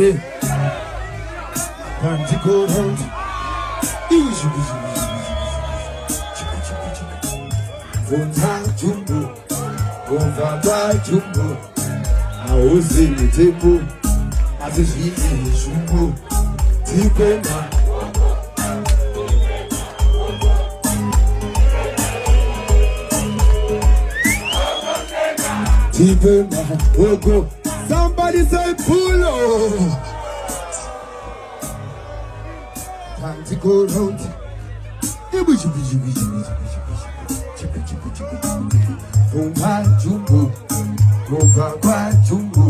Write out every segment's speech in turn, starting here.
here. Time to go round. Easy. Vonta jumbo, vonta jumbo. Aoze tempo, azishi jumbo. Tipema. Tipema, oko. Somebody say pulo. Time to go round. Vonta jumbo, vonta jumbo.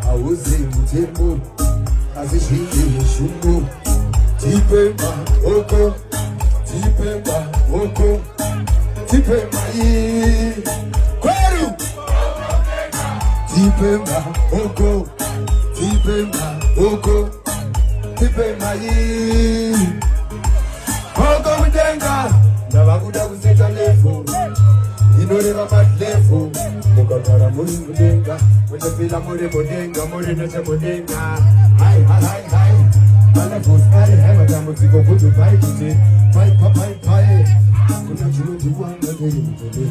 Aoze tempo, azishi jumbo. Tipema, oko. Tipema, oko. Tipema, Gweru. Tipema, oko. Tipema, oko. Tipema, oko mdenga. Ndabakuda kuseta levo. Inoreva madlevo. Mukatara muri mudenga. Mwetapila muri mudenga. Muri neche mudenga. Hai. Malefos ari hema tamutiko kutu pai kuti. Pai. Kuna chirundi wanga deri mutende.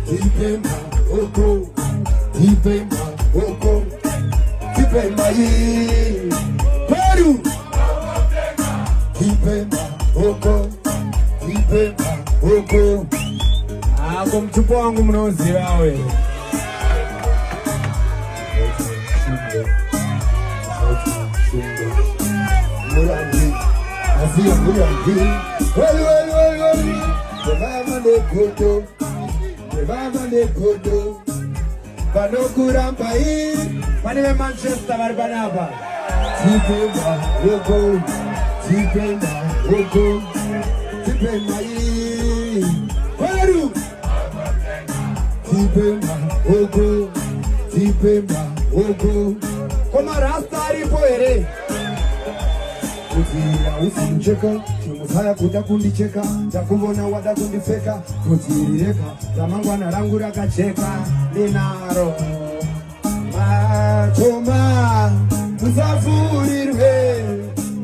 Tipema, oko. Tipema, oko. Tipema, Gweru. Tipema, oko. Tipema, oko. Ako mtupo wangu mnoziwa we. Murambi. Asiya murambi. Welu. Bevava ne kodo. Banokura pai. Panime Manchester Barbanaba. Tipema, oko. Tipema, oko. Tipema, Gweru. Tipema, oko. Tipema, oko. Koma rasta aripo ere. Kutira usicheka, chimusaya kuda kundicheka, takubona wada kundifeka, kutirireka, ramangwana rangu rakacheka, ninaro. Machoma, musafurirwe,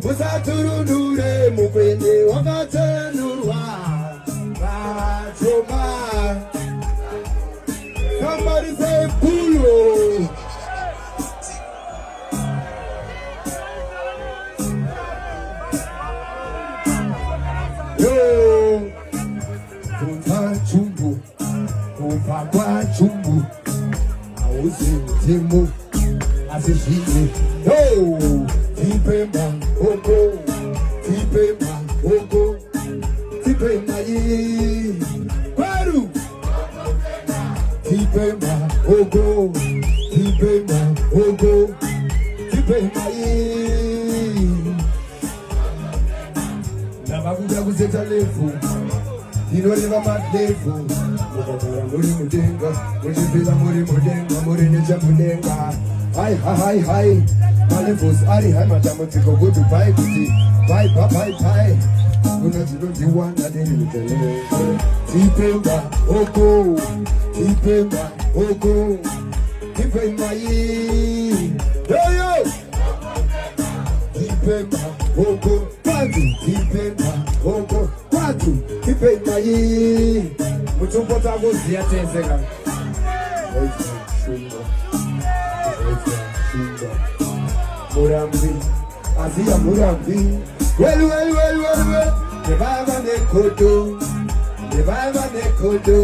musaturundure, mukwende wakatenurwa. Machoma, somebody say pulo. Vonta jumbo, aoze tempo, azishi. Tipema, oko. Tipema, oko. Tipema, Gweru. Tipema, oko. Tipema, oko. Tipema, ndabakuda kuseta levo. Inoreva madlevo. Mukatara muri mudenga. Mwechipila muri mudenga. Muri necha mudenga. Hai. Malefos ari hai matamutiko kutu pai kuti. Pai. Kuna chirundi wanga deri mutele. Tipema, oko. Tipema, oko. Tipema, yo. Tipema, oko. Tipema, oko. Tipema, mutumbo tangu ziyatezeka. Murambi, asiya murambi. Welu. Nebaba ne kodo.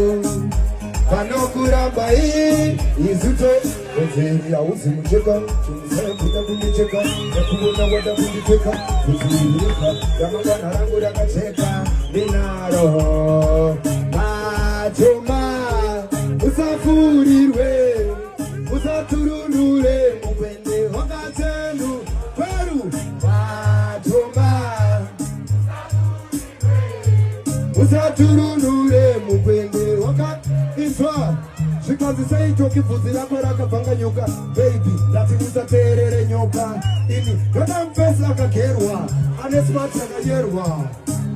Banokura pai. Izuto. Ozeri auzi mcheka. Chumusaya kuta kundicheka. Yakubona wada kunditeka. Kuziririka. Yamangwana rangu rakacheka. Ninaro. Machoma. Usafurirwe. Usaturundure. Mukwende wakatenu. Gweru. Machoma. Usaturundure. Mukwende wakatenu. Because it's a Tocky Fuzila Koraka Yoga, baby, that is a terror nyoka. Ini, don't have face like a kerwa, and it's much like a yerwa.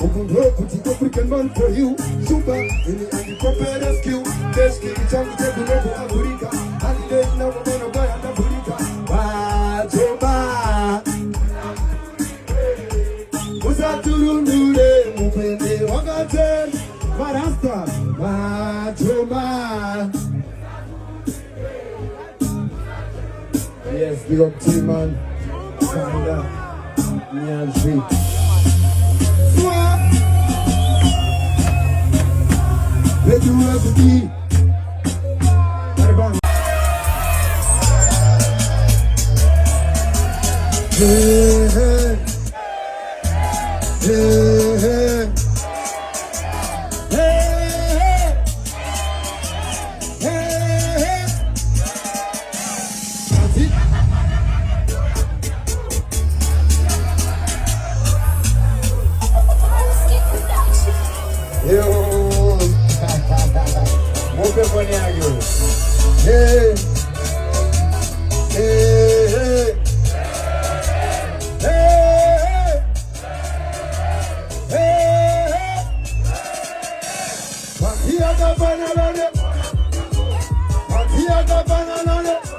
Open rope, put it African man for you. Super, ini and the proper rescue. Best kill each other to the Africa. And the day now we're gonna buy an Africa. Bye, Big up T-Man, Sanda, Nyanji. Let you have to be. Hey, hey, hey, hey, hey, hey. That's it. Yo, mope kwenye agyo. Hey, hey, hey.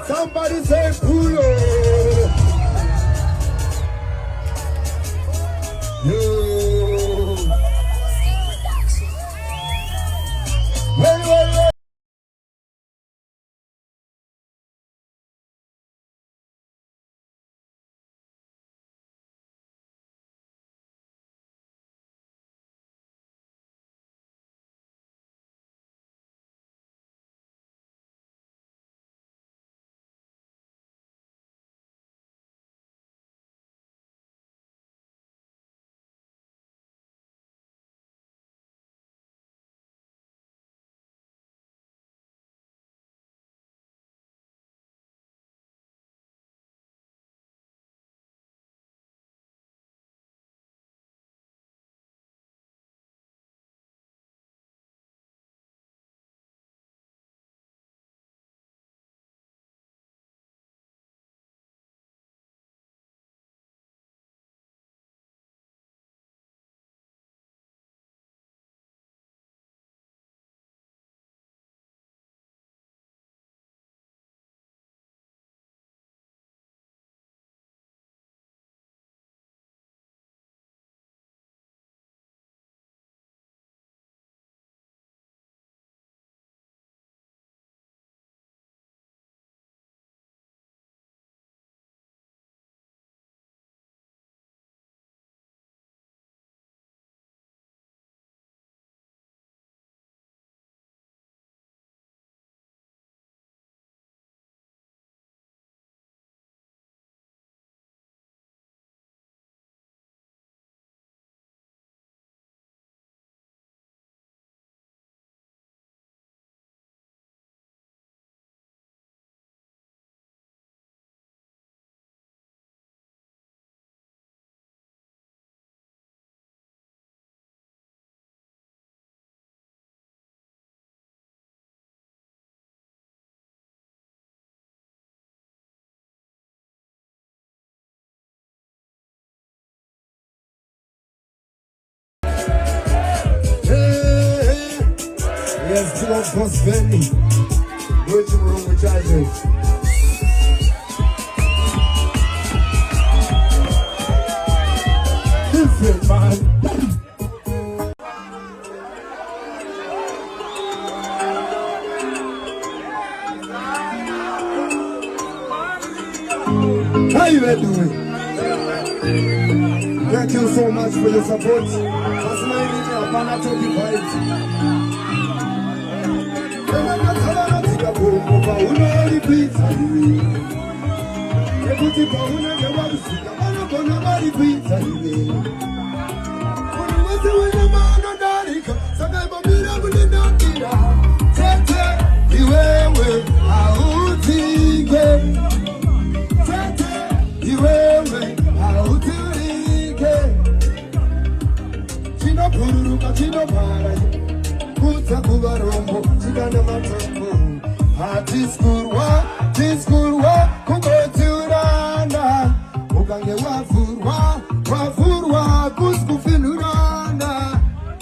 Somebody say Pulo. Yo. Well. Yes, to us was Benny. Waiting room with charges. Different man. How you doing? Thank you so much for your support. That's my name, Tocky vibes.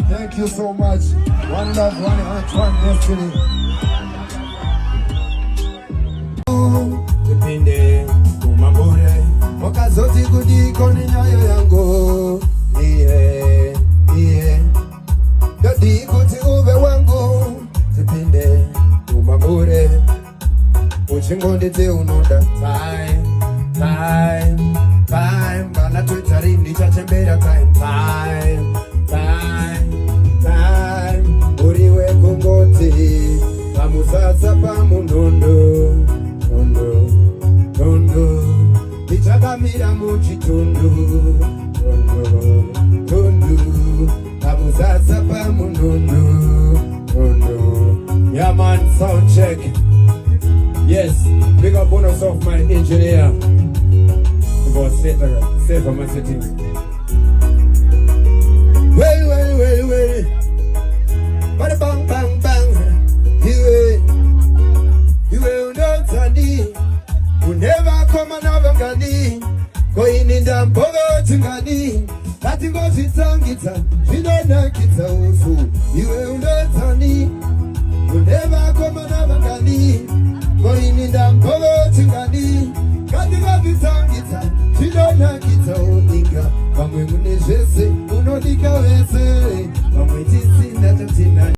Thank you so much. One love, one heart, one destiny. Depende kumambure wakazoti kudiko ni nyayo yangu dadi kuti uve wangu depende kumambure uchingondete unoda time time, bana twitari nichachembera time, uriwe kungoti, pamuzaza pamunondo, nondo, nichakamira muchitundu, pamuzaza pamunondo, yeah man, sound check. Yes, big up bonus of my engineer. About safer my setting. Well. Bada bang bang. You will not Sandy. You never come another Gandhi. Going in the Bogo Tingani. Nothing goes in Sangita. She don't like it also. You will not Sandy. You never come another Gandhi.